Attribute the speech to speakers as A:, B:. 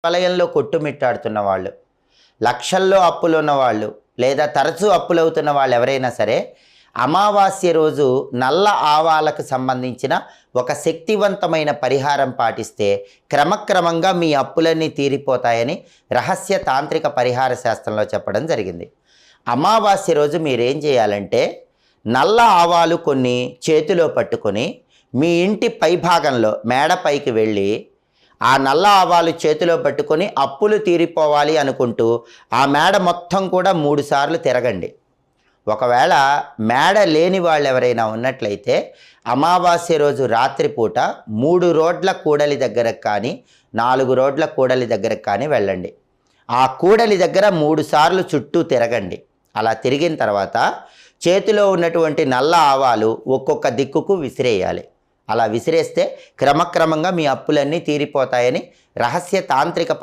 A: వలయంలో కొట్టుమిట్టాడుతున్న వాళ్ళు, లక్షల్లో అప్పులున్న వాళ్ళు, లేదా తరచూ అప్పులవుతున్న వాళ్ళు ఎవరైనా సరే అమావాస్య రోజు నల్ల ఆవాలకు సంబంధించిన ఒక శక్తివంతమైన పరిహారం పాటిస్తే క్రమక్రమంగా మీ అప్పులన్నీ తీరిపోతాయని రహస్య తాంత్రిక పరిహార శాస్త్రంలో చెప్పడం జరిగింది. అమావాస్య రోజు మీరేం చేయాలంటే నల్ల ఆవాలు కొన్ని చేతిలో పట్టుకొని మీ ఇంటి పైభాగంలో మేడపైకి వెళ్ళి ఆ నల్ల ఆవాలు చేతిలో పట్టుకొని అప్పులు తీరిపోవాలి అనుకుంటూ ఆ మేడ మొత్తం కూడా 3 సార్లు తిరగండి. ఒకవేళ మేడ లేని వాళ్ళు ఎవరైనా ఉన్నట్లయితే అమావాస్య రోజు రాత్రిపూట 3 రోడ్ల కూడలి దగ్గరకు కానీ 4 రోడ్ల కూడలి దగ్గరకు కానీ వెళ్ళండి. ఆ కూడలి దగ్గర 3 సార్లు చుట్టూ తిరగండి. అలా తిరిగిన తర్వాత చేతిలో ఉన్నటువంటి నల్ల ఆవాలు ఒక్కొక్క దిక్కుకు విసిరేయాలి. అలా విసిరేస్తే క్రమక్రమంగా మీ అప్పులన్నీ తీరిపోతాయని రహస్య తాంత్రిక